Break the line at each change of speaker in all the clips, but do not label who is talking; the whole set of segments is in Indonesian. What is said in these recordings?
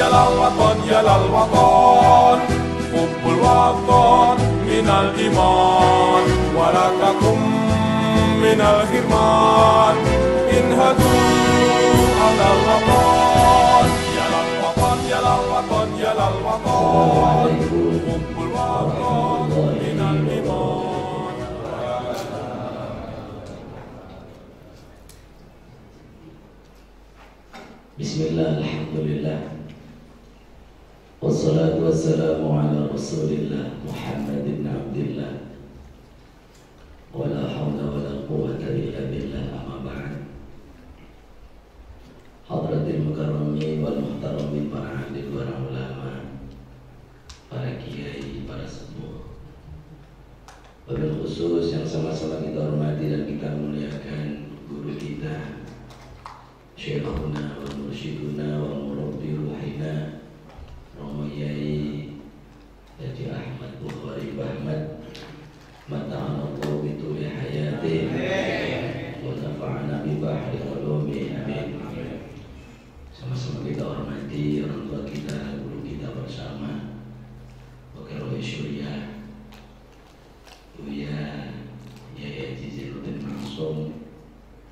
يا للوطن حب الوطن من الإيمان ولا تكن من الحرمان انهضوا على الوطن يا للوطن يا للوطن يا للوطن حب الوطن من الإيمان.
Bismillah, alhamdulillah, wassalatu wassalamu ala rasulillah Muhammad ibn Abdillah, wa la hawla wa la quwwata illa billah, amma ba'd. Hadratil mukarramin wal muhtaramin, para alim, para ulama, para kiai, para sepuh, wabil khusus yang sama-sama kita hormati dan kita muliakan guru kita, Syekhuna wa mursyiduna wa murabbi ruhina Romo Yai Haji Ahmad Bukhari Bahmad, mata'anallahu bituli hayati wa nafa'ana bi bahri ulumi, amin. Sama-sama kita hormati orang tua kita, guru kita bersama, Wakil Roy Syuriah, Buya Yai Haji Zainuddin Mansum,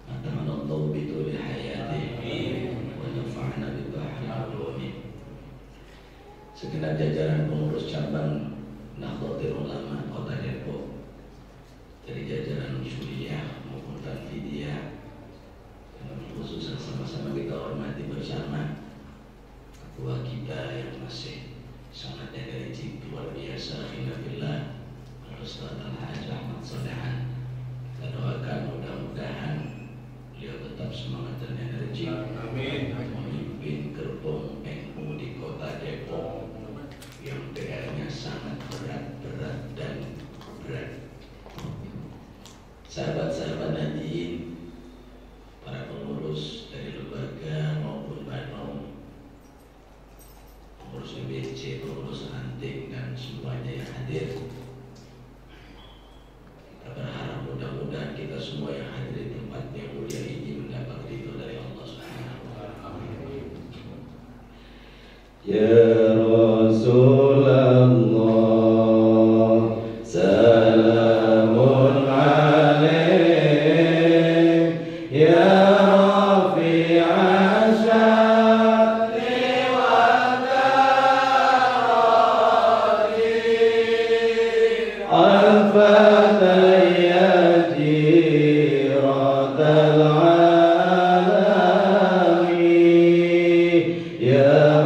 mata'anallahu bituli hayati wa nafa'ana bi bahri ulumi. Segenap jajaran pengurus cabang Nahdlatul Ulama Kota Depok, dari jajaran Syuriah maupun Tanfidiyah, dengan khusus yang sama-sama kita hormati bersama ketua kita yang masih sangat energi luar biasa, Alhamdulillah, Ustaz Al-Hajj Ahmad Solehan. Kita doakan mudah-mudahan beliau tetap semangat dan energi, amin, memimpin gerbong NU di Kota Depok yang PR-nya sangat berat dan berat. Sahabat-sahabat Nadiin, para pengurus dari lembaga maupun Banom, pengurus MBC, pengurus ranting, dan semuanya yang hadir, kita berharap mudah-mudahan kita semua yang hadir di tempat yang mulia ini mendapat ridho dari Allah Subhanahu wa Ta'ala. Ya Rasulullah, salamun alaik, ya Rafi'a sya'ni wa darani, al-Fatah ya jiratal alami, ya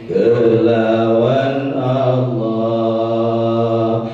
kelawan Allah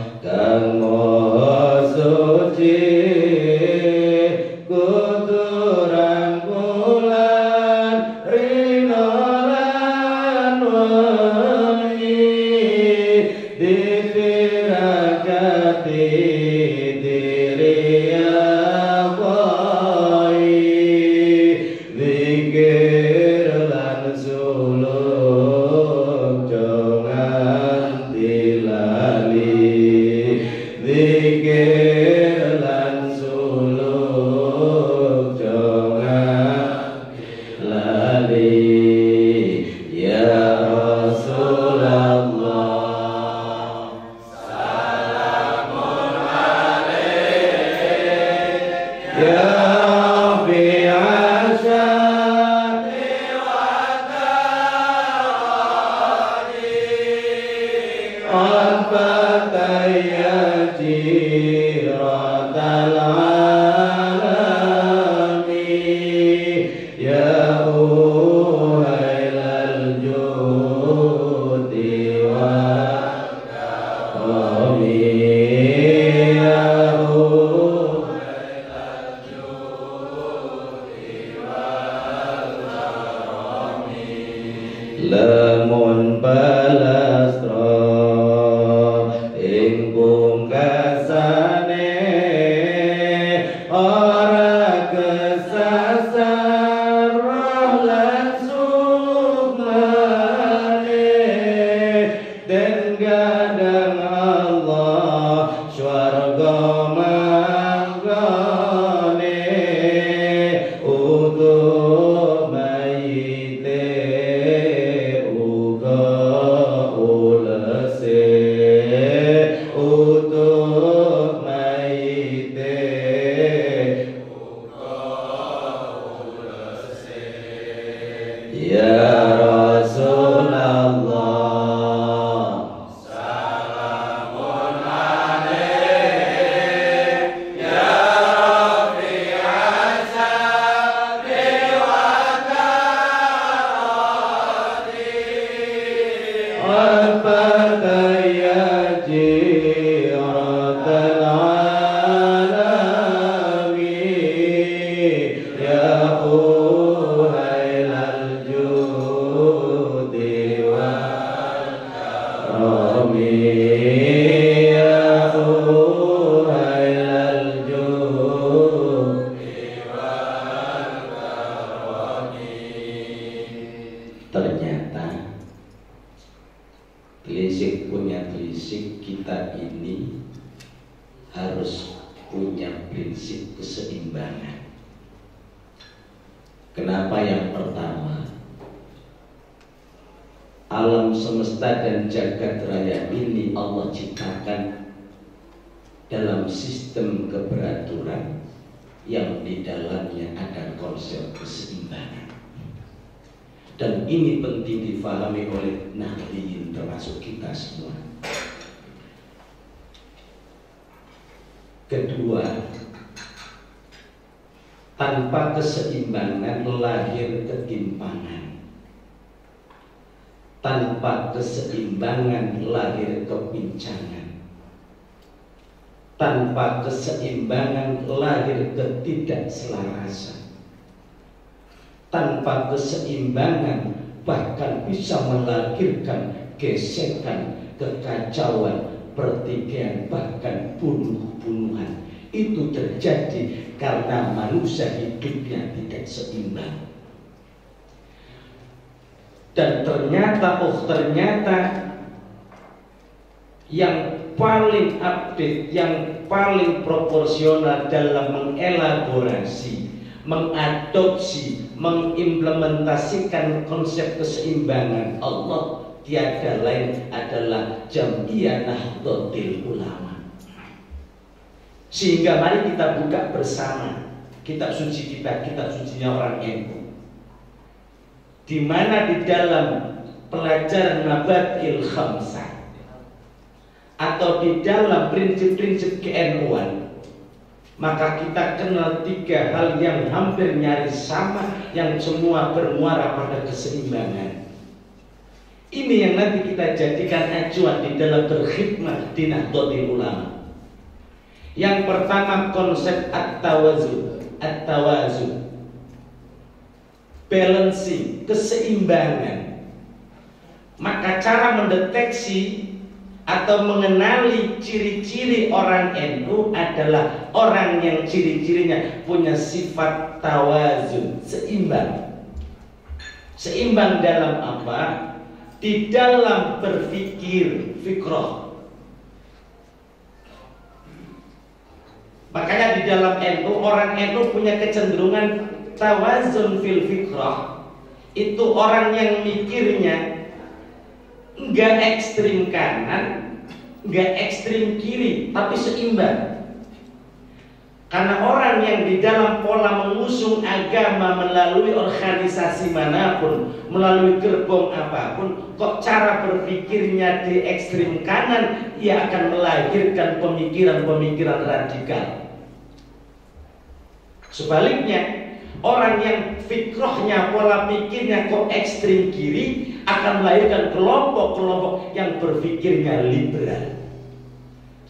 Tanpa keseimbangan lahir ketimpangan. Tanpa keseimbangan lahir kepincangan. Tanpa keseimbangan lahir ketidakselarasan. Tanpa keseimbangan bahkan bisa melahirkan gesekan, kekacauan, pertikaian, bahkan bunuh-bunuhan. Itu terjadi karena manusia hidupnya tidak seimbang. Dan ternyata yang paling update, yang paling proporsional dalam mengelaborasi, mengadopsi, mengimplementasikan konsep keseimbangan Allah tiada lain adalah Jam'iyah Nahdlatul Ulama. Sehingga mari kita buka bersama kitab suci kita, kitab sucinya orang NU, di mana di dalam pelajaran Mabadil Khamsah atau di dalam prinsip-prinsip ke-NU-an, maka kita kenal 3 hal yang hampir nyaris sama, yang semua bermuara pada keseimbangan. Ini yang nanti kita jadikan acuan di dalam berkhidmat di Nahdlatul Ulama. Yang pertama konsep at-tawazun, balancing, keseimbangan. Maka cara mendeteksi atau mengenali ciri-ciri orang NU adalah orang yang ciri-cirinya punya sifat tawazun, seimbang. Seimbang dalam apa? Di dalam berpikir, fikrah. Makanya di dalam NU, orang NU punya kecenderungan tawazun fil fikrah. Itu orang yang mikirnya nggak ekstrim kanan, nggak ekstrim kiri, tapi seimbang. Karena orang yang di dalam pola mengusung agama melalui organisasi manapun, melalui gerbong apapun, kok cara berpikirnya di ekstrim kanan, ia akan melahirkan pemikiran-pemikiran radikal. Sebaliknya, orang yang fikrahnya, pola pikirnya kok ekstrim kiri, akan melahirkan kelompok-kelompok yang berpikirnya liberal.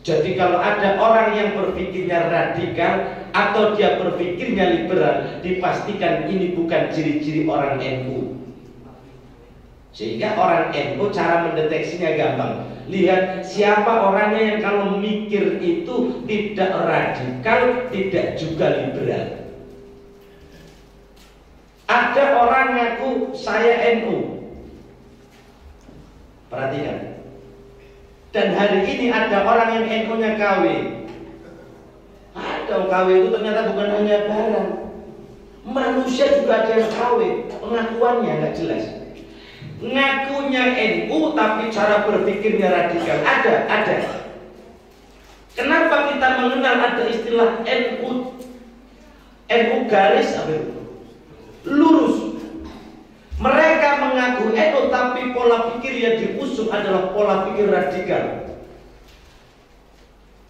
Jadi kalau ada orang yang berpikirnya radikal atau dia berpikirnya liberal, dipastikan ini bukan ciri-ciri orang NU. Sehingga orang NU cara mendeteksinya gampang. Lihat siapa orangnya yang kalau mikir itu tidak radikal, tidak juga liberal. Ada orang ngaku saya NU. Perhatikan. Dan hari ini ada orang yang NU-nya KW. Ada KW itu ternyata bukan hanya barang. Manusia juga ada yang KW. Pengakuannya nggak jelas. Ngakunya NU tapi cara berpikirnya radikal. Ada. Kenapa kita mengenal ada istilah NU? NU garis apa itu? Lurus. Mereka mengaku NU tapi pola pikir yang diusung adalah pola pikir radikal.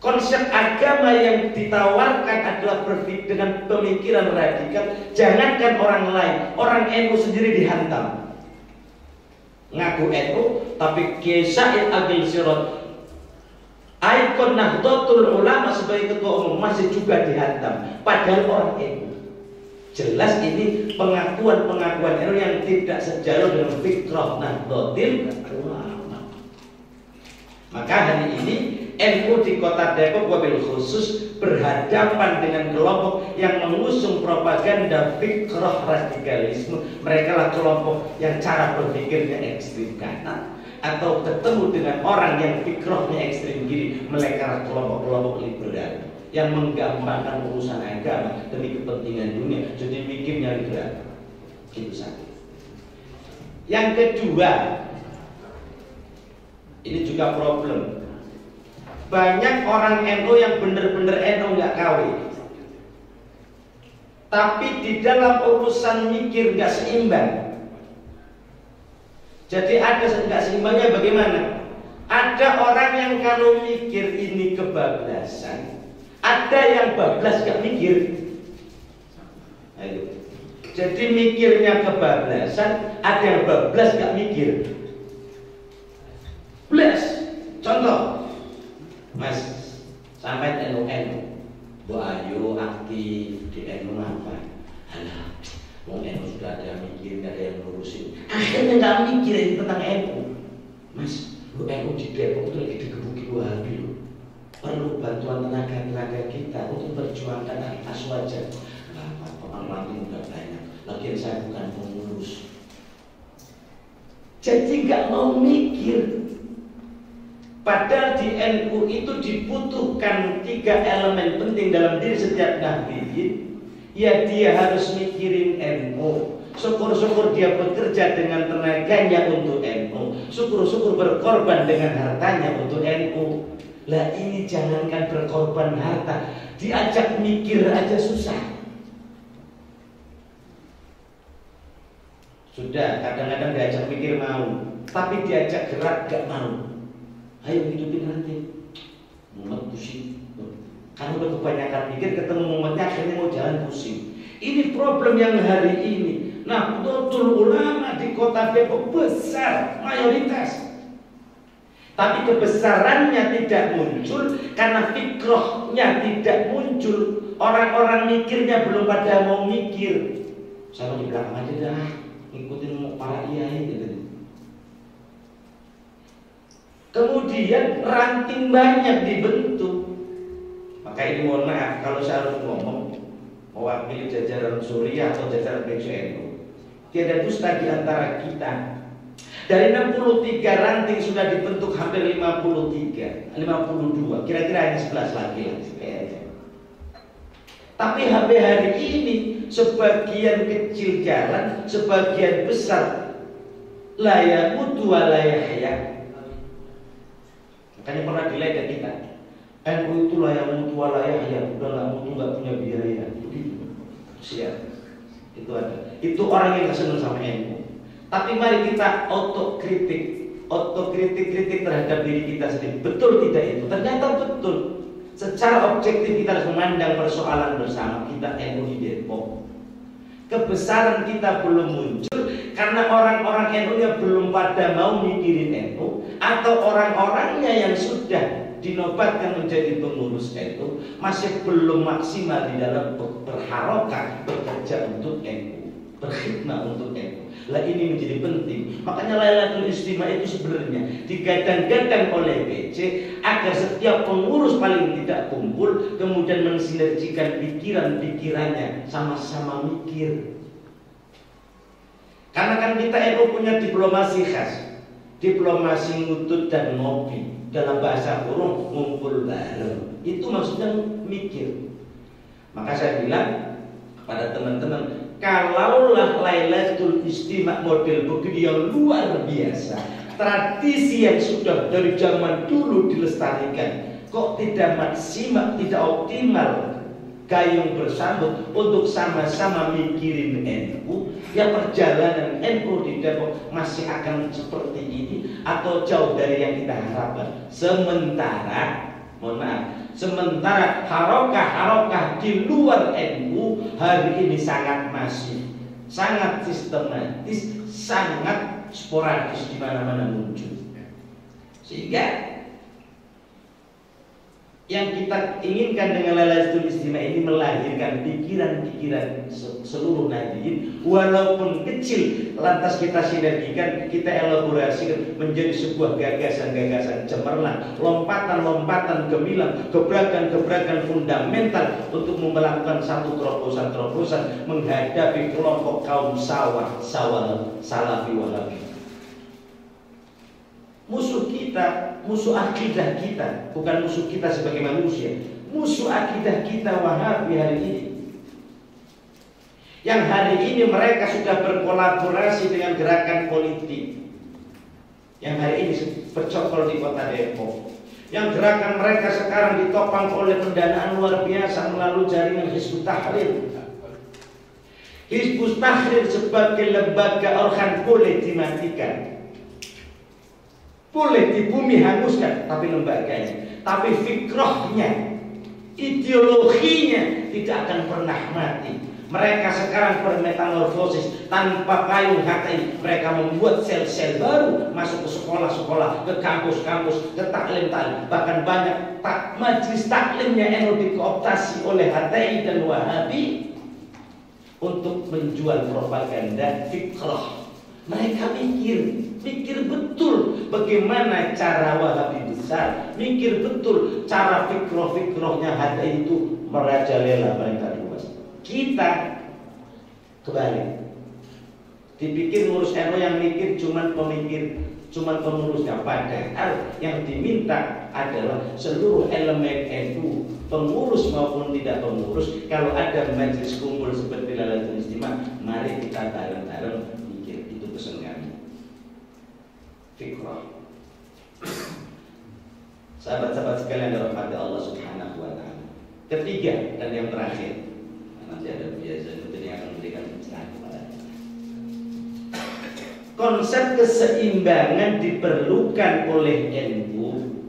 Konsep agama yang ditawarkan adalah berpikir dengan pemikiran radikal. Jangankan orang lain, orang NU sendiri dihantam. Ngaku NU tapi Kiai Said Agil Sirot, ikon Nahdlatul Ulama sebagai ketua umum, masih juga dihantam. Padahal orang NU. Jelas ini pengakuan-pengakuan NU yang tidak sejalan dengan fikrah Nahdlatul Ulama. Maka hari ini NU di kota Depok wabil khusus berhadapan dengan kelompok yang mengusung propaganda fikrah radikalisme. Mereka lah kelompok yang cara berpikirnya ekstrim kanan, atau ketemu dengan orang yang fikrahnya ekstrim kiri. Mereka lah kelompok-kelompok liberal yang menggampangkan urusan agama demi kepentingan dunia, jadi mikirnya liberal. Itu satu. Yang kedua, ini juga problem. Banyak orang NU yang benar-benar NU nggak KW, tapi di dalam urusan mikir nggak seimbang. Jadi ada nggak seimbangnya bagaimana? Ada orang yang kalau mikir ini kebablasan, ada yang bablas gak mikir. Ayo. Jadi mikirnya kebablasan, ada yang bablas gak mikir. Blas. Contoh, Mas, sampai NU, Bu Ayu aktif di NU apa? Alah, mau NU sudah ada yang mikir, gak ada yang ngurusin. Akhirnya gak mikir tentang NU. Mas, Bu NU di Depok itu lagi digebuki Wahabi loh. Perlu bantuan tenaga kita untuk berjuangkan hak aswaja. Orang nggak banyak. Lagian saya bukan pengurus. Jadi nggak mau mikir. Padahal di NU itu dibutuhkan 3 elemen penting dalam diri setiap nahdliyin. Ya dia harus mikirin NU. Syukur-syukur dia bekerja dengan tenaganya untuk NU. Syukur-syukur berkorban dengan hartanya untuk NU. Lah ini jangankan berkorban harta, diajak mikir aja susah. Sudah kadang-kadang diajak mikir mau, tapi diajak gerak gak mau. Ayo hidupin nanti. Mumet pusing. Karena udah kebanyakan mikir, ketemu mumetnya akhirnya mau jalan pusing. Ini problem yang hari ini. Nah, Nahdlatul Ulama di kota Depok besar, mayoritas. Tapi kebesarannya tidak muncul karena fikrahnya tidak muncul. Orang-orang mikirnya belum pada mau mikir. Saya di belakang aja dah, ngikutin para kiai gitu. Kemudian ranting banyak dibentuk. Maka ini mohon maaf kalau saya harus ngomong mewakili jajaran Suriah atau jajaran PCNU, tiada dusta di antara kita. Dari 63 ranting sudah dibentuk hampir 52, kira-kira hanya 11 lagi lah. Tapi sampai hari ini sebagian kecil jalan, sebagian besar layak mutu layak ya. Makanya pernah diledek kita. NU itu layak mutu layak ya, udah nggak mutu nggak punya biaya. Begitu. Siap. Itu ada. Itu orang yang senang sama NU. Tapi mari kita otokritik terhadap diri kita sendiri. Betul tidak itu? Ternyata betul. Secara objektif kita harus memandang persoalan bersama kita NU di Depok. Kebesaran kita belum muncul karena orang-orang NU-nya belum pada mau mikirin NU, atau orang-orangnya yang sudah dinobatkan menjadi pengurus NU masih belum maksimal di dalam berharokah, bekerja untuk NU, berkhidmat untuk NU. Lah ini menjadi penting. Makanya Lailatul Istimewa itu sebenarnya digadang-gadang oleh PC agar setiap pengurus paling tidak kumpul, kemudian mensinergikan pikiran-pikirannya, sama-sama mikir. Karena kan kita NU punya diplomasi khas, diplomasi ngutut dan ngopi, dalam bahasa kurung ngumpul bareng. Itu maksudnya mikir. Maka saya bilang kepada teman-teman, kalaulah Lailatul Istimewa model begini yang luar biasa, tradisi yang sudah dari zaman dulu dilestarikan, kok tidak maksimal, tidak optimal, gayung bersambut untuk sama-sama mikirin NU, ya perjalanan NU di Depok masih akan seperti ini atau jauh dari yang kita harapkan. Sementara, mohon maaf, sementara harokah di luar NU hari ini sangat masif, sangat sistematis, sangat sporadis, di mana-mana muncul. Sehingga yang kita inginkan dengan Lailatul Istimewa ini melahirkan pikiran-pikiran seluruh nadiyin, walaupun kecil, lantas kita sinergikan, kita elaborasikan menjadi sebuah gagasan-gagasan cemerlang, lompatan-lompatan gemilang, gebrakan-gebrakan fundamental untuk melakukan satu terobosan-terobosan menghadapi kelompok kaum salafi wahabi. Musuh kita, musuh akidah kita, bukan musuh kita sebagai manusia, musuh akidah kita Wahabi hari ini. Yang hari ini mereka sudah berkolaborasi dengan gerakan politik, yang hari ini bercokol di kota Depok. Yang gerakan mereka sekarang ditopang oleh pendanaan luar biasa melalui jaringan Hizbut Tahrir. Hizbut Tahrir sebagai lembaga organ boleh dimatikan, boleh di bumi hanguskan, tapi lembaganya, tapi fikrohnya, ideologinya tidak akan pernah mati. Mereka sekarang bermetamorfosis tanpa payung HTI. Mereka membuat sel-sel baru, masuk ke sekolah-sekolah, ke kampus-kampus, ke taklim-taklim. Bahkan banyak majelis taklimnya NU dikooptasi oleh HTI dan Wahabi untuk menjual propaganda fikroh. Mereka mikir betul bagaimana cara Wahabi besar, mikir betul cara fikroh-fikrohnya HTI itu merajalela mereka luas. Kita kebalik, dipikir ngurus NU yang mikir cuman pengurusnya, padahal yang diminta adalah seluruh elemen NU, pengurus maupun tidak pengurus. Kalau ada majelis kumpul seperti Lailatul Istimewa, mari kita bareng-bareng pesan kami fikroh. Sahabat-sahabat sekalian yang dirahmati Allah Subhanahu wa ta'ala. Ketiga dan yang terakhir, nanti ada biasa yang akan memberikan pencerahan kepada kita. Konsep keseimbangan diperlukan oleh NU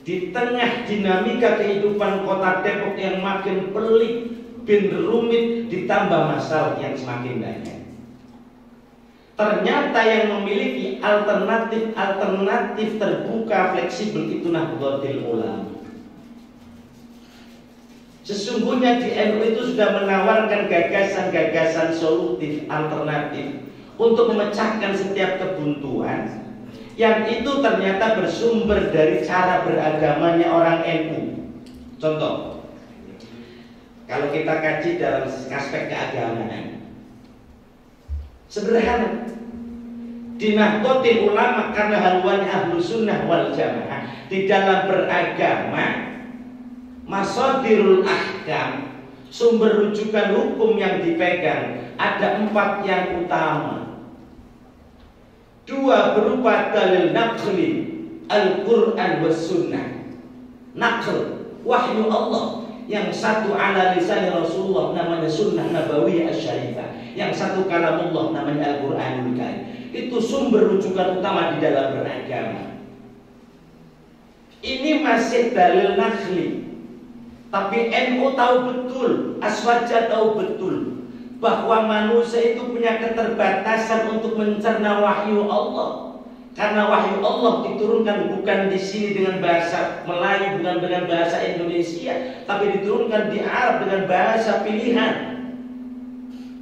di tengah dinamika kehidupan kota Depok yang makin pelik bin rumit, ditambah masalah yang semakin banyak. Ternyata yang memiliki alternatif terbuka fleksibel itu Nahdlatul Ulama. Sesungguhnya di NU itu sudah menawarkan gagasan-gagasan solutif alternatif untuk memecahkan setiap kebuntuan
Yang itu ternyata bersumber dari cara beragamanya orang NU. Contoh, kalau kita kaji dalam aspek keagamaan, sederhana, di Nahdlatul Ulama karena haluan ahlu sunnah wal jamaah di dalam beragama, masadirul ahkam, sumber rujukan hukum yang dipegang ada 4 yang utama. 2 berupa dalil naqli Al-Quran was sunnah, naql wahyu Allah. Yang satu ala lisan Rasulullah namanya sunnah nabawiyah asy-syarifah, yang satu kalamullah namanya Al-Quranul Karim. Itu sumber rujukan utama di dalam beragama. Ini masih dalil naqli, tapi NU tahu betul, Aswaja tahu betul bahwa manusia itu punya keterbatasan untuk mencerna wahyu Allah. Karena wahyu Allah diturunkan bukan di sini dengan bahasa Melayu, bukan dengan bahasa Indonesia, tapi diturunkan di Arab dengan bahasa pilihan.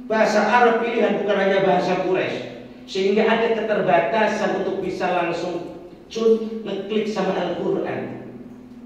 Bahasa Arab pilihan, bukan hanya bahasa Quraisy. Sehingga ada keterbatasan untuk bisa langsung ngeklik sama Al-Quran.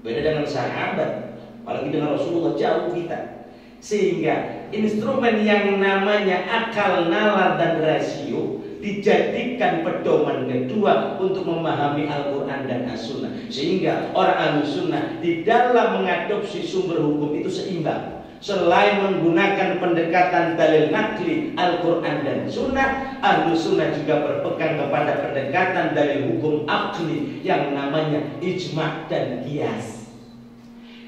Beda dengan sahabat, apalagi dengan Rasulullah, jauh kita. Sehingga instrumen yang namanya akal, nalar, dan rasio dijadikan pedoman kedua untuk memahami Al-Quran dan As-Sunnah. Sehingga orang Ahlussunnah di dalam mengadopsi sumber hukum itu seimbang. Selain menggunakan pendekatan dalil naqli Al-Quran dan Sunnah, Ahlussunnah juga berpegang kepada pendekatan dalil hukum aqli yang namanya ijma' dan qiyas.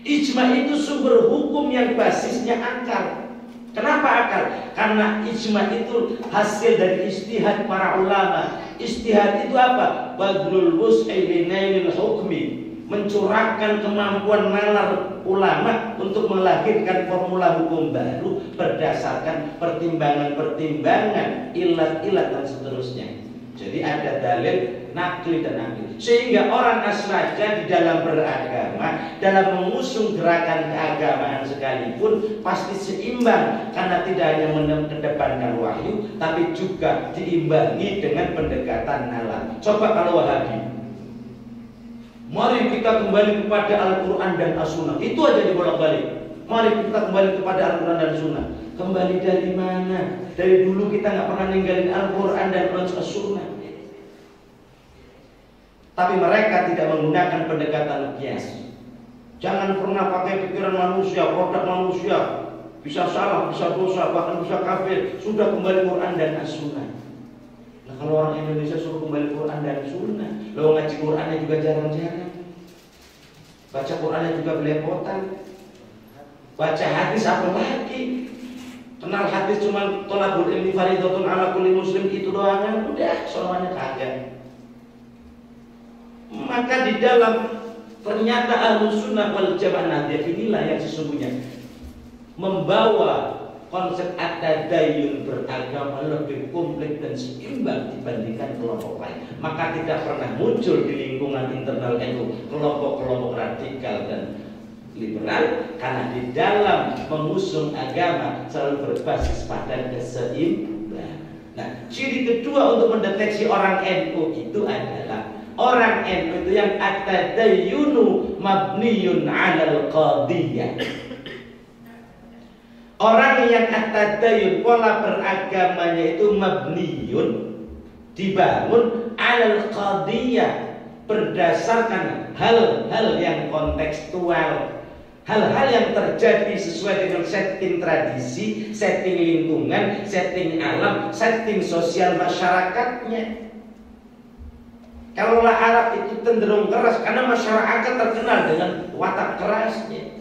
Ijma' itu sumber hukum yang basisnya akal. Kenapa akal? Karena ijma' itu hasil dari ijtihad para ulama. Ijtihad itu apa? Badlul wus'i linailil hukmi, mencurahkan kemampuan nalar ulama untuk melahirkan formula hukum baru berdasarkan pertimbangan-pertimbangan, ilat-ilat dan seterusnya. Jadi ada dalil naqli dan naqli. Sehingga orang Aswaja di dalam beragama, dalam mengusung gerakan keagamaan sekalipun pasti seimbang, karena tidak hanya mengedepankan wahyu, tapi juga diimbangi dengan pendekatan nalar. Coba kalau Wahabi, mari kita kembali kepada Al-Quran dan As-Sunnah, itu aja dibolak-balik. Mari kita kembali kepada Al-Quran dan Sunnah. Kembali dari mana? Dari dulu kita nggak pernah ninggalin Al-Quran dan As-Sunnah. Tapi mereka tidak menggunakan pendekatan qiyas. Jangan pernah pakai pikiran manusia, produk manusia. Bisa salah, bisa dosa, bahkan bisa kafir. Sudah kembali Quran dan As-Sunnah. Nah, kalau orang Indonesia suruh kembali Quran dan Sunnah, lo ngaji Qurannya juga jarang-jarang, baca Qurannya juga belepotan, baca hadis apa lagi? Kenal hadis cuma tolabul ilmi fardhatun ala kulli muslim, itu doang, udah semuanya kagak. Maka di dalam ternyata Ahlussunnah wal Jamaah inilah yang sesungguhnya membawa konsep at-tadayyun beragama lebih komplit dan seimbang dibandingkan kelompok lain. Maka tidak pernah muncul di lingkungan internal NU kelompok-kelompok radikal dan liberal, karena di dalam mengusung agama selalu berbasis pada keseimbangan. Nah, ciri kedua untuk mendeteksi orang NU itu adalah orang NU itu yang at-tadayyunu mabniyun 'alal qadiyah. Orang yang at-tadayyun, pola beragamanya itu mabniyun, dibangun 'alal qadiyah, berdasarkan hal-hal yang kontekstual, hal-hal yang terjadi sesuai dengan setting tradisi, setting lingkungan, setting alam, setting sosial masyarakatnya. Kalaulah Arab itu cenderung keras karena masyarakat terkenal dengan watak kerasnya.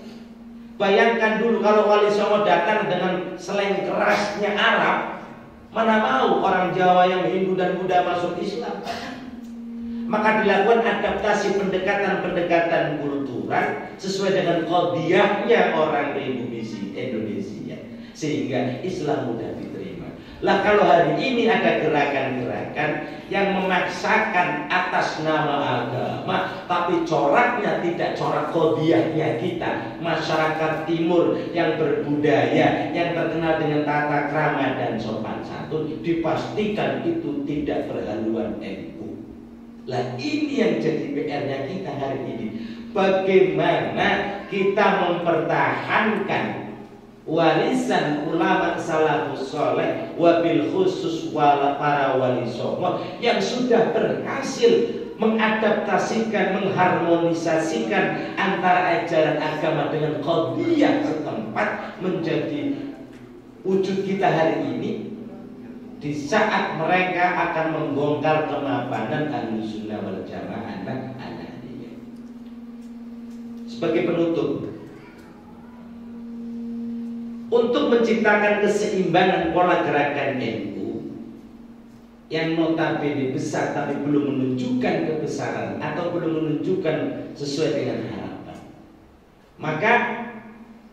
Bayangkan dulu kalau Wali Songo datang dengan slang kerasnya Arab, mana mau orang Jawa yang Hindu dan Buddha masuk Islam? Maka dilakukan adaptasi pendekatan-pendekatan kultural sesuai dengan qadiyahnya orang Indonesia, sehingga Islam mudah diterima. Lah kalau hari ini ada gerakan-gerakan yang memaksakan atas nama agama, tapi coraknya tidak corak qadiyahnya kita, masyarakat timur yang berbudaya, yang terkenal dengan tata krama dan sopan santun, dipastikan itu tidak berhaluan NU. Lah ini yang jadi PR-nya kita hari ini. Bagaimana kita mempertahankan warisan ulama salafus saleh, wabil khusus para wali songo yang sudah berhasil mengadaptasikan, mengharmonisasikan antara ajaran agama dengan qadhiyah setempat menjadi wujud kita hari ini. Di saat mereka akan membongkar kemapanan Ahlussunnah wal Jamaah An-Nahdiyah. Sebagai penutup, untuk menciptakan keseimbangan pola gerakan NU yang notabene besar tapi belum menunjukkan kebesaran atau belum menunjukkan sesuai dengan harapan, maka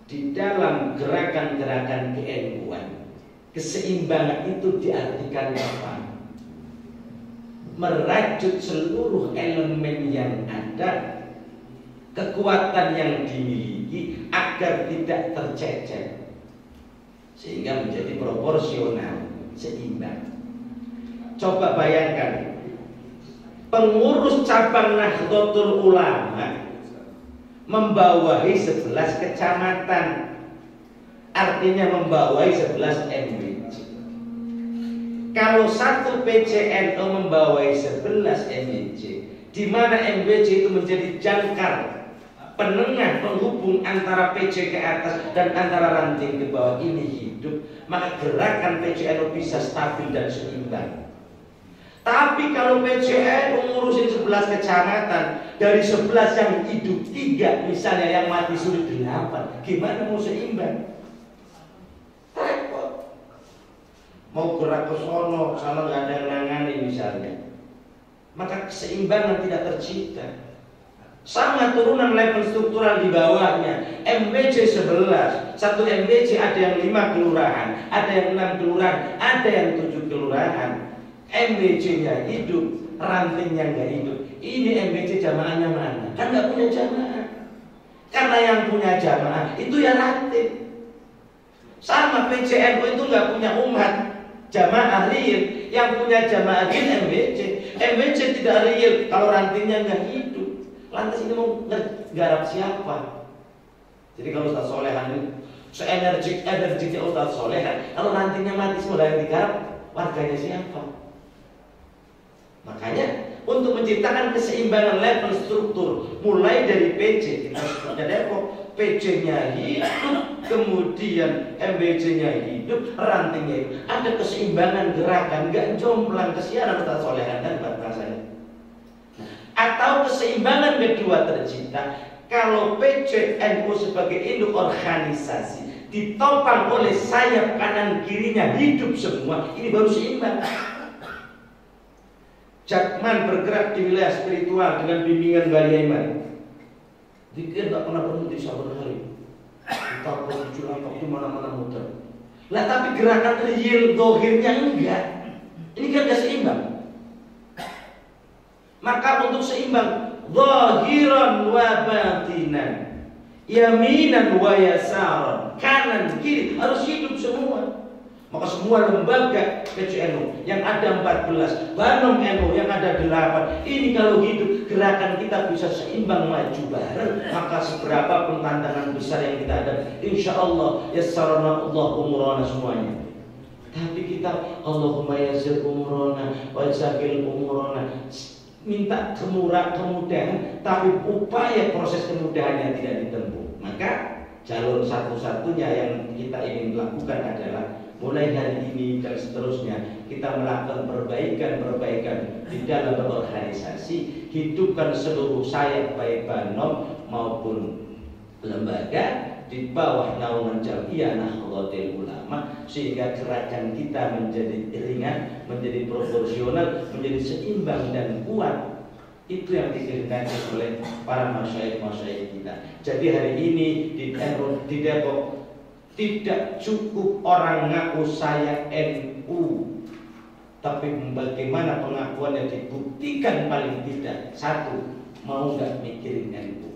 di dalam gerakan-gerakan ke-NU-an, keseimbangan itu diartikan apa? Merajut seluruh elemen yang ada, kekuatan yang dimiliki agar tidak tercecer, sehingga menjadi proporsional, seimbang. Coba bayangkan, pengurus cabang Nahdlatul Ulama membawahi 11 kecamatan, artinya membawahi 11 MWC. Kalau satu PCNU membawahi 11 MWC, di mana MWC itu menjadi jangkar penengah penghubung antara PC ke atas dan antara ranting ke bawah ini hidup, maka gerakan PCNU bisa stabil dan seimbang. Tapi kalau PCNU ngurusin 11 kecamatan, dari 11 yang hidup 3, misalnya yang mati suri 8, gimana mau seimbang? Repot. Mau gerak ke sono, sama nggak ada yang nangani misalnya, maka keseimbangan tidak tercipta. Sama turunan level struktural di bawahnya, MWC 11, satu MWC ada yang 5 kelurahan, ada yang 6 kelurahan, ada yang 7 kelurahan. MWC-nya hidup, rantingnya nggak hidup. Ini MWC jamaahnya mana? Kan nggak punya jamaah. Karena yang punya jamaah itu ya ranting. Sama PCNU itu nggak punya umat jamaah real. Yang punya jamaah real MWC. MWC tidak real kalau rantingnya nggak hidup. Lantas ini mau garap siapa? Jadi kalau Ustaz Solehan ini se-energiknya Ustaz Solehan, kalau rantingnya mati semua yang digarap, warganya siapa? Makanya untuk menciptakan keseimbangan level struktur, mulai dari PC, kita sebutnya Depok, PC-nya hidup, kemudian MBC-nya hidup, rantingnya hidup, ada keseimbangan gerakan, gak jomplang kesiaran Ustaz Solehan dan bahasanya. Atau keseimbangan kedua tercipta kalau PCNU sebagai induk organisasi ditopang oleh sayap kanan kirinya hidup semua, ini baru seimbang. Jakman bergerak di wilayah spiritual dengan bimbingan Bali Aiman. Dikir tak pernah berhenti sabar hari. Kita berjuang langkah di mana-mana muter. Lah tapi gerakan real dohirnya enggak. Ini kan gak seimbang. Maka untuk seimbang, zahiran wa batinan, yaminan wa yasaran, kanan kiri harus hidup semua. Maka semua lembaga PCNU yang ada 14, Banom NU yang ada 8, ini kalau hidup, gerakan kita bisa seimbang maju bareng. Maka seberapa pun tantangan besar yang kita ada, insya Allah yassarana Allah umurana semuanya. Tapi kita Allahumma yassir umurana wa yassir umurana, minta kemudahan, tapi upaya proses kemudahannya tidak ditempuh. Maka jalur satu-satunya yang kita ingin lakukan adalah mulai hari ini dan seterusnya kita melakukan perbaikan di dalam berorganisasi, hidupkan seluruh sayap baik Banom maupun lembaga di bawah naungan Jam'iyah Nahdlatul Ulama, sehingga gerakan kita menjadi ringan, menjadi proporsional, menjadi seimbang dan kuat. Itu yang dikehendaki oleh para masyayikh kita. Jadi hari ini di Depok tidak cukup orang ngaku saya NU, tapi bagaimana pengakuannya dibuktikan paling tidak. Satu, mau nggak mikirin NU.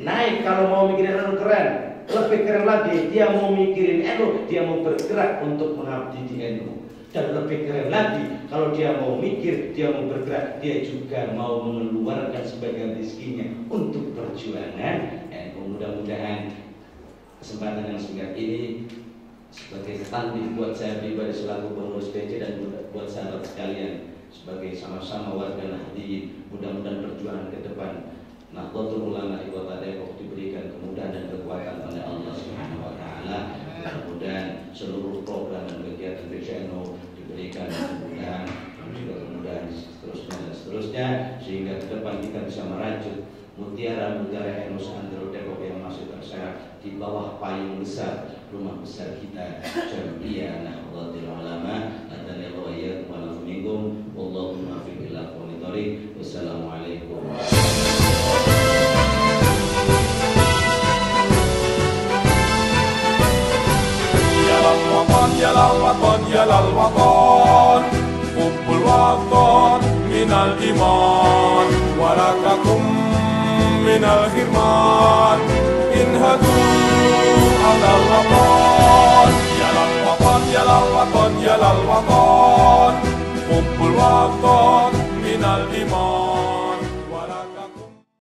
Naik kalau mau mikirin NU keren, lebih keren lagi dia mau mikirin NU, dia mau bergerak untuk mengabdi di NU. Dan lebih keren lagi, kalau dia mau mikir, dia mau bergerak, dia juga mau mengeluarkan sebagian rezekinya untuk perjuangan. Dan mudah-mudahan kesempatan yang singkat ini sebagai tanbih buat saya pribadi selaku pengurus PC dan buat sahabat sekalian sebagai sama-sama warga Nahdliyin, mudah-mudahan perjuangan ke depan Nahdlatul Ulama Kota Depok diberikan kemudahan dan kekuatan oleh Allah Subhanahu wa taala. Mudah-mudahan seluruh program dan kegiatan PCNO diberikan kemudahan dan juga kemudahan seterusnya sehingga ke depan kita bisa merajut mutiara-mutiara NU Santri Depok yang masih terserak di bawah payung besar rumah besar kita Jam'iyah Nahdlatul Ulama. Adhanallahu wa iyyakum wa lakum minkum wallahu muwaffiq ila aqwamit thoriq. Wassalamualaikum.
يا للوطن يا للوطن حب الوطن من الإيمان ولا تكن من الحرمان انهضوا على الوطن يا للوطن يا للوطن يا للوطن